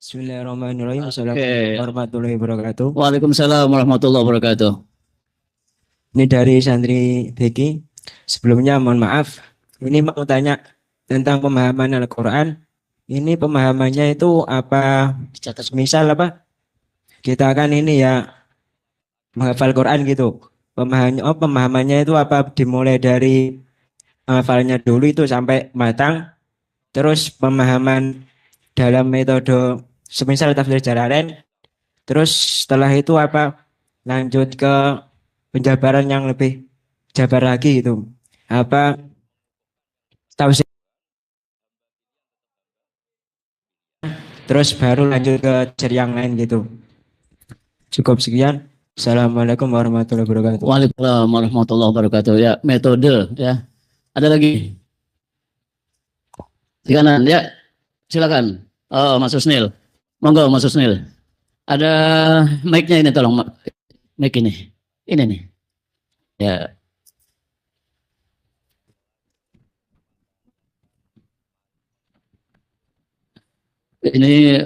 Bismillahirrahmanirrahim. Assalamualaikum Oke. warahmatullahi wabarakatuh. Waalaikumsalam warahmatullahi wabarakatuh. Ini dari santri Beki. Sebelumnya mohon maaf. Ini mau tanya tentang pemahaman Al-Quran. Ini pemahamannya itu apa? Dicatat. Misal apa? Kita kan ini ya menghafal Quran gitu. Pemahamannya itu apa? Dimulai dari menghafalnya dulu itu sampai matang. Terus pemahaman dalam metode semisal tafsir Jalalain. Terus setelah itu apa? Lanjut ke penjabaran yang lebih jabar lagi itu apa tafsir terus baru lanjut ke tafsir yang lain gitu. Cukup sekian. Assalamualaikum warahmatullahi wabarakatuh. Waalaikumsalam warahmatullahi wabarakatuh. Ya, metode ya. Ada lagi? Di kanan ya. Silakan. Oh, Mas Husnil. Monggo Mas Husnil. Ada mic-nya ini tolong. Mic ini. Ini nih. Ya. Ini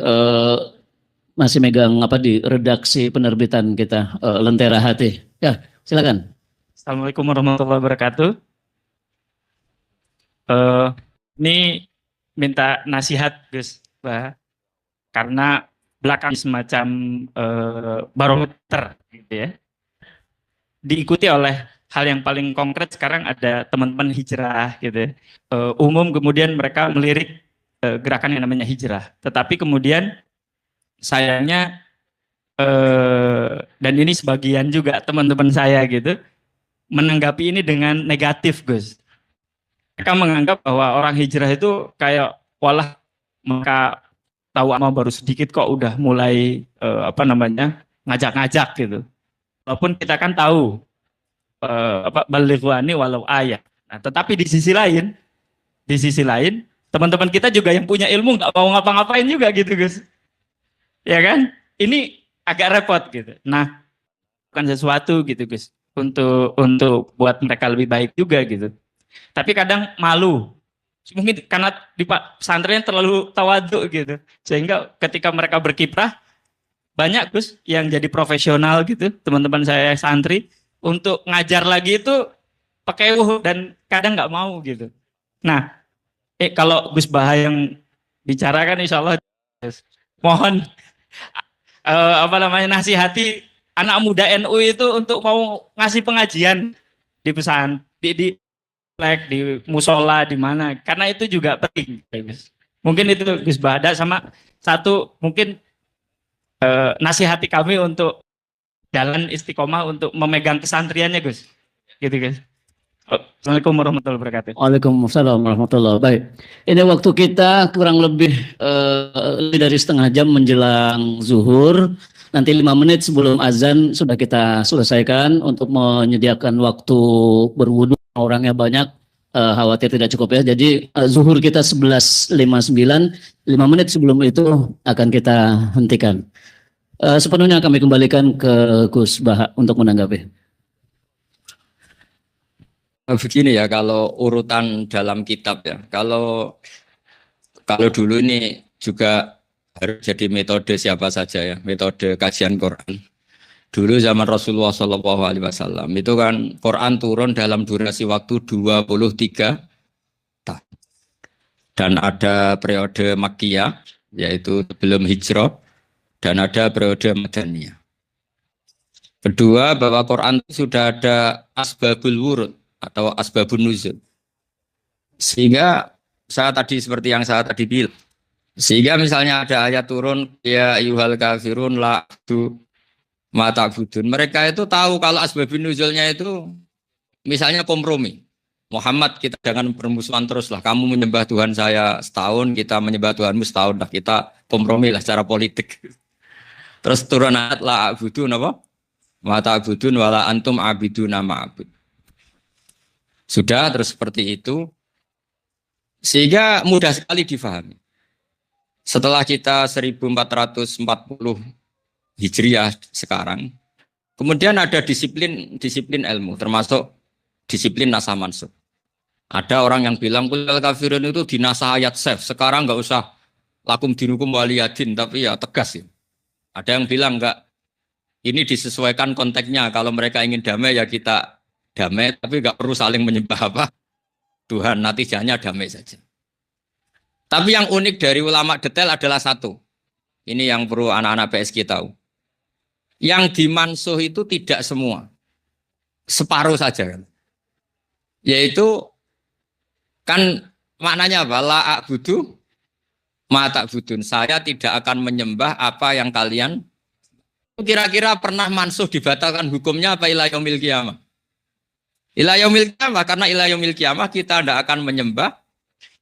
masih megang apa di redaksi penerbitan kita Lentera Hati. Ya, silakan. Assalamualaikum warahmatullahi wabarakatuh. Ini minta nasihat Gus, karena belakang semacam barometer gitu ya. Diikuti oleh hal yang paling konkret sekarang ada teman-teman hijrah gitu ya. Umum kemudian mereka melirik gerakan yang namanya hijrah. Tetapi kemudian sayangnya dan ini sebagian juga teman-teman saya gitu menanggapi ini dengan negatif, Gus. Mereka menganggap bahwa orang hijrah itu kayak walah mereka tahu ama baru sedikit kok udah mulai ngajak-ngajak gitu. Walaupun kita kan tahu balighwani walau ayat. Nah, tetapi di sisi lain teman-teman kita juga yang punya ilmu nggak mau ngapa-ngapain juga gitu, Gus. Ya kan? Ini agak repot gitu. Nah, bukan sesuatu gitu, Gus, untuk buat mereka lebih baik juga gitu. Tapi kadang malu. Mungkin karena di pesantren terlalu tawaduk gitu. Sehingga ketika mereka berkiprah banyak, Gus, yang jadi profesional gitu, teman-teman saya santri untuk ngajar lagi itu pakai dan kadang nggak mau gitu. Nah, kalau Gus Baha yang bicarakan insya Allah mohon nasihati anak muda NU itu untuk mau ngasih pengajian di pesan di di musola di mana, karena itu juga penting. Mungkin itu Gus Bada sama satu mungkin nasihati kami untuk jalan istiqomah untuk memegang kesantriannya, Gus. Gitu, Gus. Assalamualaikum warahmatullahi wabarakatuh. Waalaikumsalam warahmatullahi wabarakatuh. Baik. Ini waktu kita kurang lebih lebih dari setengah jam menjelang zuhur. Nanti 5 menit sebelum azan sudah kita selesaikan untuk menyediakan waktu berwudu. Orangnya banyak, khawatir tidak cukup ya. Jadi zuhur kita 11.59, 5 menit sebelum itu akan kita hentikan. Sepenuhnya kami kembalikan ke Gus Baha untuk menanggapi. Begini ya, kalau urutan dalam kitab ya, kalau dulu ini juga harus jadi metode siapa saja ya, metode kajian Quran. Dulu zaman Rasulullah SAW itu kan Quran turun dalam durasi waktu 23 tahun. Dan ada periode Makkiyah, yaitu sebelum hijrah, dan ada periode Madaniyah. Kedua, bahwa Quran sudah ada asbabul wurud atau asbabun nuzul. Sehingga seperti yang saya tadi bilang, sehingga misalnya ada ayat turun ya ayyuhal kafirun la a'budu ma ta'budun. Mereka itu tahu kalau asbabun nuzulnya itu misalnya kompromi. Muhammad, kita jangan bermusuhan terus lah. Kamu menyembah Tuhan saya setahun, kita menyembah Tuhanmu setahun lah. Kita kompromi lah secara politik. Terus turun ayat la a'budu apa? Ma ta'budun wala antum abiduna ma'abud. Sudah terus seperti itu, sehingga mudah sekali difahami. Setelah kita 1440 Hijriah sekarang, kemudian ada disiplin ilmu, termasuk disiplin nasah mansukh. Ada orang yang bilang kul kafirun itu dinasah ayat sef, sekarang nggak usah lakum dinukum waliyadin, tapi ya tegas ya. Ada yang bilang enggak, ini disesuaikan konteksnya. Kalau mereka ingin damai ya kita damai, tapi enggak perlu saling menyembah apa Tuhan. Natijahnya damai saja. Tapi yang unik dari ulama detail adalah satu. Ini yang perlu anak-anak PSG tahu. Yang dimansuh itu tidak semua. Separuh saja kan. Yaitu kan maknanya apa? La a'budu ma ta'budun. Saya tidak akan menyembah apa yang kalian. Kira-kira pernah mansuh dibatalkan hukumnya apa ila yaumil qiyamah? Ila yaumil qiyamah, karena ila yaumil qiyamah kita tidak akan menyembah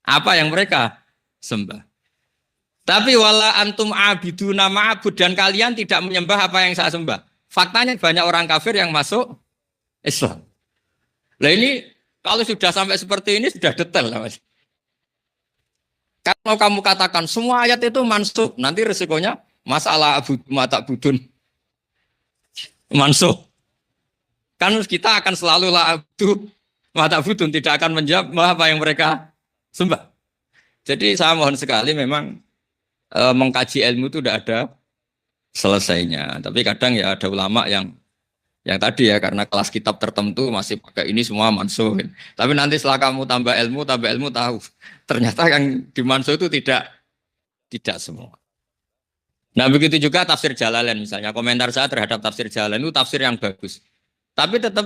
apa yang mereka sembah. Tapi wala antum abiduna ma'abud, dan kalian tidak menyembah apa yang saya sembah. Faktanya banyak orang kafir yang masuk Islam. Nah ini kalau sudah sampai seperti ini sudah detail lah Mas. Kalau kamu katakan semua ayat itu mansuh, nanti resikonya masalah abud mata budun mansuh. Kan kita akan selalu la abdu mata budun, tidak akan menjawab apa yang mereka sembah. Jadi saya mohon sekali memang mengkaji ilmu itu tidak ada selesainya. Tapi kadang ya ada ulama yang tadi ya karena kelas kitab tertentu masih pakai ini semua mansuh. Tapi nanti setelah kamu tambah ilmu tahu ternyata yang dimansuh itu tidak semua. Nah begitu juga tafsir Jalalain misalnya. Komentar saya terhadap tafsir Jalalain itu tafsir yang bagus. Tapi tetap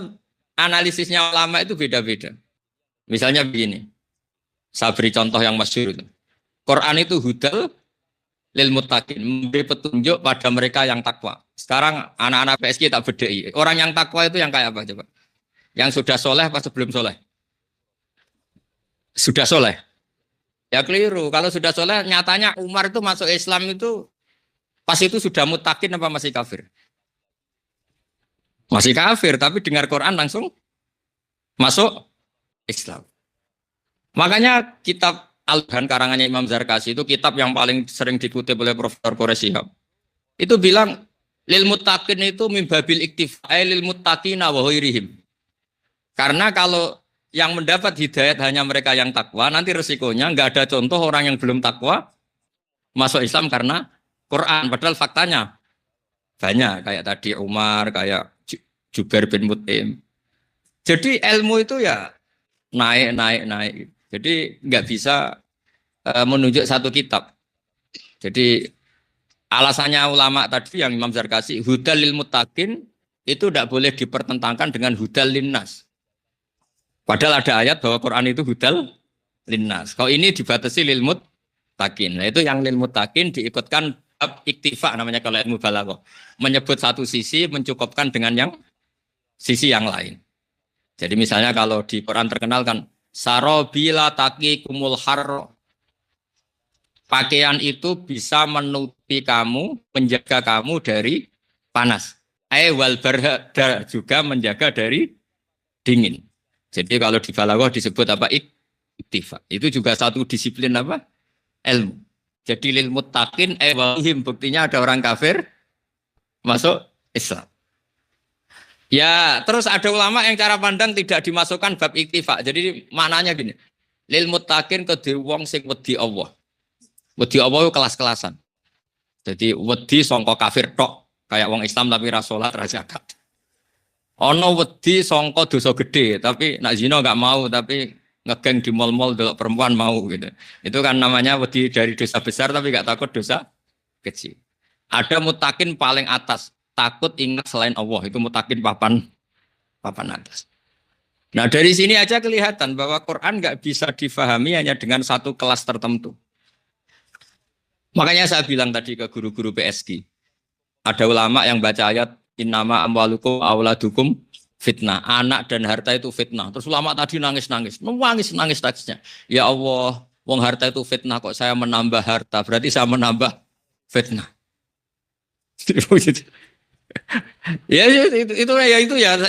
analisisnya ulama itu beda-beda. Misalnya begini. Saya beri contoh yang masyhur itu. Quran itu hudal lil muttaqin, memberi petunjuk pada mereka yang takwa. Sekarang anak-anak PSG tak bedai. Orang yang takwa itu yang kayak apa coba? Yang sudah soleh apa sebelum soleh? Sudah soleh. Ya keliru. Kalau sudah soleh, nyatanya Umar itu masuk Islam itu pas itu sudah muttaqin apa masih kafir? Masih kafir, tapi dengar Quran langsung masuk Islam. Makanya kitab Al-Burhan karangannya Imam Zarkasi itu kitab yang paling sering dikutip oleh Profesor Qores Shihab. Itu bilang lil muttaqin itu mimbabil iktifa lil muttaqina wa ghairihim. Karena kalau yang mendapat hidayat hanya mereka yang takwa, nanti resikonya enggak ada contoh orang yang belum takwa masuk Islam karena Quran. Padahal faktanya banyak kayak tadi Umar, kayak Jubair bin Mut'im. Jadi ilmu itu ya naik. Jadi nggak bisa menunjuk satu kitab. Jadi alasannya ulama tadi yang Imam Zarkasi hudal lil muttaqin itu tidak boleh dipertentangkan dengan hudal linnas. Padahal ada ayat bahwa Quran itu hudal linnas. Kalau ini dibatasi lil muttaqin. Nah itu yang lil muttaqin diikutkan iktifa namanya kalau ilmu balaghah. Menyebut satu sisi mencukupkan dengan yang sisi yang lain. Jadi misalnya kalau di Quran terkenal kan sarobila taqikumul harro. Pakaian itu bisa menutupi kamu, menjaga kamu dari panas. Wal barda juga menjaga dari dingin. Jadi kalau di balaghah disebut apa? Iktifa. Itu juga satu disiplin apa? Ilmu. Jadi lil muttaqin wahim buktinya ada orang kafir masuk Islam. Ya, terus ada ulama yang cara pandang tidak dimasukkan bab iktifa. Jadi maknanya gini. Lil muttaqin kedhe wong sing wedi Allah. Wedi Allah itu kelas-kelasan. Jadi wedi sangka kafir tok, kayak wong Islam tapi ra salat ra zakat. Ono wedi sangka dosa gede, tapi nak zina enggak mau, tapi ngegeng di mall-mall delok perempuan mau gitu. Itu kan namanya wedi dari dosa besar tapi enggak takut dosa kecil. Ada muttaqin paling atas, takut ingat selain Allah, itu muttaqin papan atas. Nah dari sini aja kelihatan bahwa Quran enggak bisa difahami hanya dengan satu kelas tertentu. Makanya saya bilang tadi ke guru-guru PSG, ada ulama yang baca ayat innama amwalukum auladukum fitnah, anak dan harta itu fitnah. Terus ulama tadi nangis tangisnya. Ya Allah, wong harta itu fitnah kok saya menambah harta, berarti saya menambah fitnah.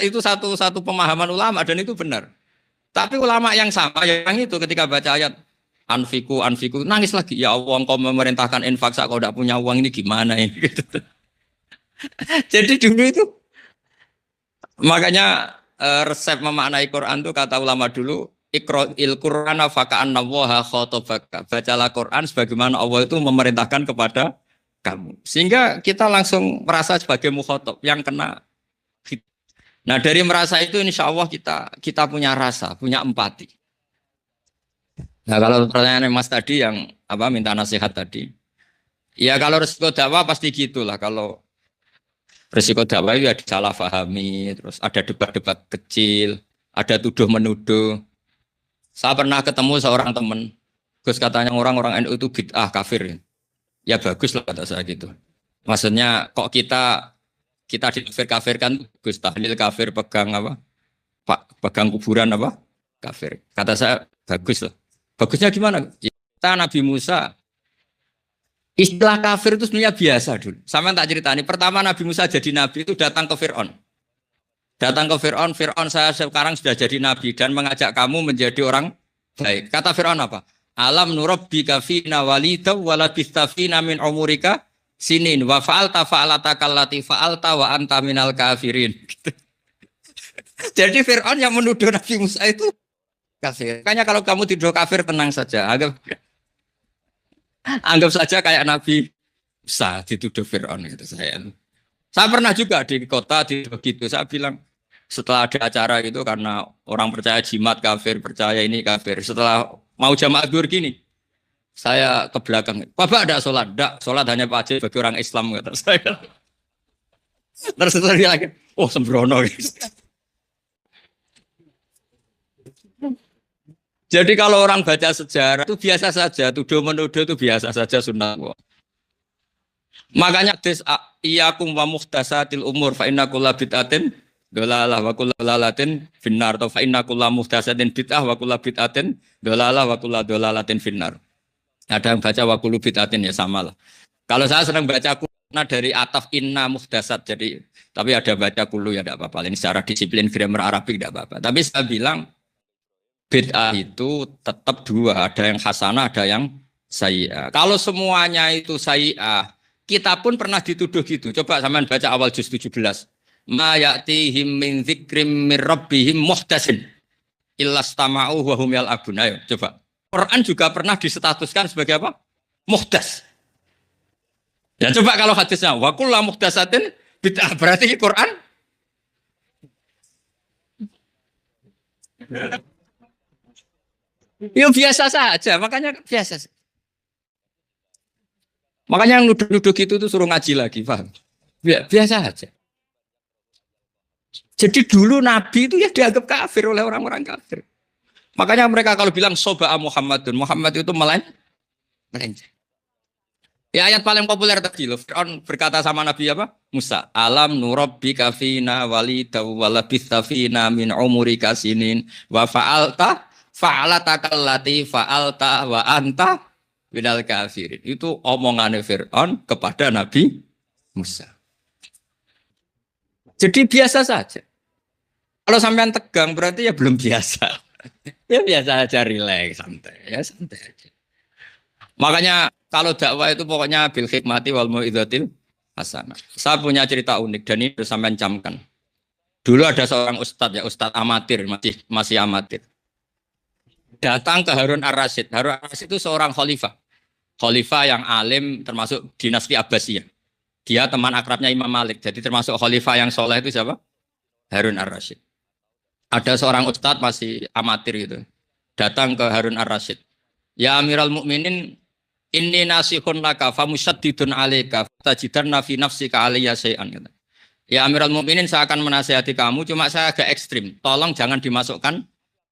itu satu pemahaman ulama dan itu benar. Tapi ulama yang sama yang itu ketika baca ayat anfiku nangis lagi, ya Allah engkau memerintahkan infak kau tidak punya uang ini gimana ini gitu. Jadi dulu itu makanya resep memaknai Quran itu kata ulama dulu Iqra'il Qur'ana faka'anna Allaha khatabaka. Bacalah Quran sebagaimana Allah itu memerintahkan kepada kamu. Sehingga kita langsung merasa sebagai mukhatab yang kena. Nah, dari merasa itu insya Allah kita punya rasa, punya empati. Nah, kalau pertanyaan Mas tadi yang minta nasihat tadi. Ya kalau resiko dakwah pasti gitulah. Kalau resiko dakwah itu ya disalahpahami, terus ada debat-debat kecil, ada tuduh menuduh. Saya pernah ketemu seorang teman, Gus katanya orang-orang NU itu bid'ah kafir. Ya bagus lah kata saya gitu. Maksudnya kok kita dikafir-kafirkan, Gus tahlil kafir, pegang pegang kuburan kafir. Kata saya bagus lah. Bagusnya gimana? Kita Nabi Musa, istilah kafir itu sebenarnya biasa dulu. Sama tak ceritani. Pertama Nabi Musa jadi nabi itu datang ke Fir'aun. Fir'aun saya sekarang sudah jadi nabi dan mengajak kamu menjadi orang baik. Kata Fir'aun apa? Alam nurabbika fina walida walabista fina min umurika sinin wa fa'alta fa'alata kallati fa'alta wa anta minal kafirin. Jadi Fir'aun yang menuduh Nabi Musa itu kafir. Makanya kalau kamu tidur kafir tenang saja. Anggap saja kayak Nabi Musa dituduh Fir'aun gitu saya. Saya pernah juga di kota di begitu saya bilang setelah ada acara gitu karena orang percaya jimat kafir, percaya ini kafir. Setelah mau jamaah zuhur gini, saya ke belakang. Bapak ada sholat? Tidak, sholat hanya wajib bagi orang Islam kata saya. Terus dia lagi, oh sembrono. Jadi kalau orang baca sejarah itu biasa saja, tuduh menuduh itu biasa saja sunnah. Makanya iyakum wa muhtasatil umur fa inna kulla bid'atin dolalah wa kulla dolalatin finnar atau fa inna kulla muhtasatin bid'ah wa kulla bid'atin dolalah wa kulla dolalatin finnar. Ada yang baca wa kullu bid'atin ya sama lah. Kalau saya sedang baca kulna dari ataf inna muhtasat jadi tapi ada baca kullu ya tidak apa-apa. Ini secara disiplin grammar Arabik tidak apa-apa. Tapi saya bilang bid'ah itu tetap dua, ada yang hasanah, ada yang sayyi'ah. Kalau semuanya itu sayyi'ah, kita pun pernah dituduh gitu. Coba sampean baca awal juz 17. Ma ya'tihim min dzikrim mir rabbihim muhtasin illastama'u wa hum yal'abun. Ayo coba. Quran juga pernah disetatuskan sebagai apa? Muhtas. Ya coba kalau hadisnya wa kullu muhtasatin bid'ah berarti Quran ya biasa saja, makanya biasa. Makanya yang nuduh-nuduh gitu tuh suruh ngaji lagi, paham? Biasa aja. Jadi dulu Nabi itu ya dianggap kafir oleh orang-orang kafir. Makanya mereka kalau bilang soba'a Muhammadun, Muhammad itu melenceng. Ya ayat paling populer tadi loh, Fir'aun berkata sama Nabi apa? Musa, alam nurabbika fina walida walabitha fina min umurika sinin wa fa'alata kallati fa'alta wa anta minal kafirin. Itu omongannya Fir'aun kepada Nabi Musa. Jadi biasa saja. Kalau sampean tegang berarti ya belum biasa. Ya biasa aja, rileks, santai. Ya santai aja. Makanya kalau dakwah itu pokoknya bil hikmati wal mau'izatil hasanah. Saya punya cerita unik dan ini harus sampean camkan. Dulu ada seorang ustadz amatir, masih amatir. Datang ke Harun ar-Rasyid. Harun ar-Rasyid itu seorang khalifah. Khalifah yang alim termasuk dinasti Abbasiyah. Dia teman akrabnya Imam Malik. Jadi termasuk khalifah yang soleh itu siapa? Harun ar-Rasyid. Ada seorang ustadz masih amatir gitu. Datang ke Harun ar-Rasyid. Ya Amiral Mukminin, inni nasihun laka famusyaddidun alaika tajidanna fi nafsika aliyya syai'an. Ya Amiral Mukminin, saya akan menasihati kamu, cuma saya agak ekstrim. Tolong jangan dimasukkan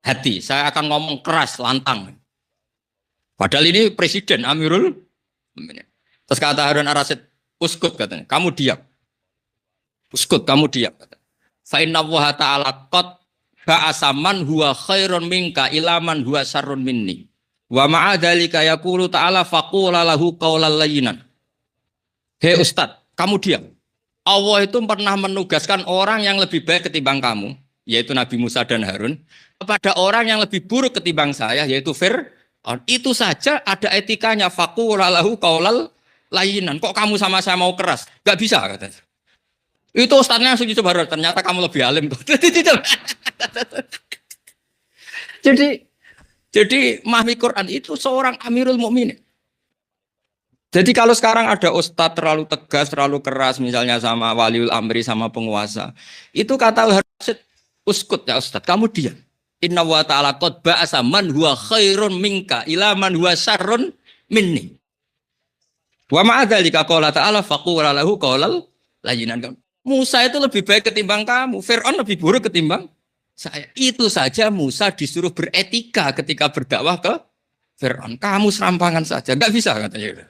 hati, saya akan ngomong keras, lantang. Padahal ini presiden Amirul. Terus kata Harun ar-Rasyid, uskut katanya, kamu diam. Uskut, kamu diam. Fa inna Allaha ta'ala qad ba'asaman huwa khairun minka ilaman huwa syarrun minni. Wa ma'a dzalika yaqulu ta'ala faqula lahu qawlan layyinan. Hei Ustaz, kamu diam. Allah itu pernah menugaskan orang yang lebih baik ketimbang kamu, yaitu Nabi Musa dan Harun, kepada orang yang lebih buruk ketimbang saya, yaitu Fir'aun. Itu saja ada etikanya, faqula lahu qawlan layyinan. Kok kamu sama saya mau keras? Gak bisa katanya. Itu ustaznya langsung coba, ternyata kamu lebih alim. Jadi Jadi memahami Quran itu seorang Amirul Mukminin. Jadi kalau sekarang ada ustadz terlalu tegas, terlalu keras, misalnya sama waliul amri, sama penguasa, itu kata Harsid, uskut ya ustadz, kamu diam. Inna wa ta'ala qad ba'asa man huwa khairun minka ila man huwa syarrun minni. Wa ma'adzalika qala ta'ala faqula lahu qawlal layyinan. Musa itu lebih baik ketimbang kamu, Fir'aun lebih buruk ketimbang saya. Itu saja Musa disuruh beretika ketika berdakwah ke Fir'aun. Kamu serampangan saja, enggak bisa katanya.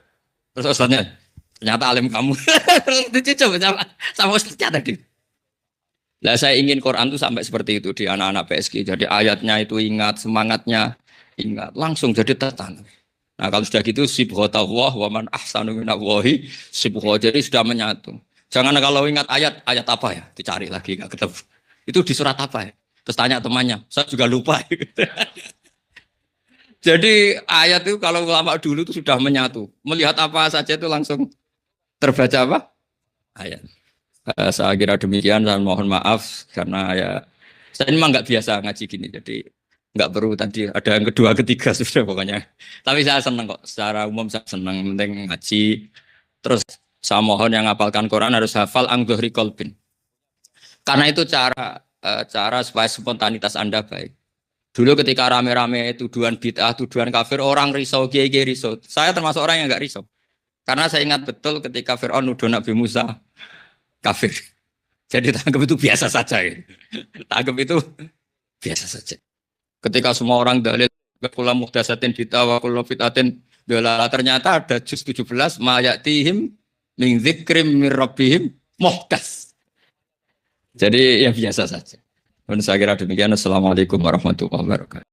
Terus ustaznya, ternyata alim kamu. Itu coba sama ustaznya tadi. Nah, saya ingin Quran itu sampai seperti itu di anak-anak PSG. Jadi ayatnya itu ingat, semangatnya ingat, langsung jadi tertanam. Nah, kalau sudah gitu sibghatullah wa man ahsanu minallahi sibghah. Jadi sudah menyatu. Jangan kalau ingat ayat apa ya, dicari lagi enggak ketemu. Itu di surat apa ya? Terus tanya temannya, saya juga lupa. Jadi ayat itu kalau ulama dulu itu sudah menyatu. Melihat apa saja itu langsung terbaca apa? Ayat. Saya kira demikian dan mohon maaf karena ya saya memang nggak biasa ngaji gini. Jadi nggak perlu tadi ada yang kedua ketiga sudah pokoknya. Tapi saya senang kok. Secara umum saya senang penting ngaji. Terus saya mohon yang ngapalkan Quran harus hafal angdhri qalbin. Karena itu cara supaya spontanitas Anda baik. Dulu ketika rame-rame tuduhan bid'ah, tuduhan kafir, orang risau, kiai risau. Saya termasuk orang yang enggak risau. Karena saya ingat betul ketika Fir'aun nuduh Nabi Musa kafir. Jadi tanggap itu biasa saja. Gitu. Tanggap itu biasa saja. Ketika semua orang dalil, kula muhdatsatin bid'ah wa kullu bid'atin dolala, ternyata ada juz 17 mayatihim min dzikrim mir rabbihim muhdas. Jadi ya biasa saja. Dan saya kira demikian. Assalamualaikum warahmatullahi wabarakatuh.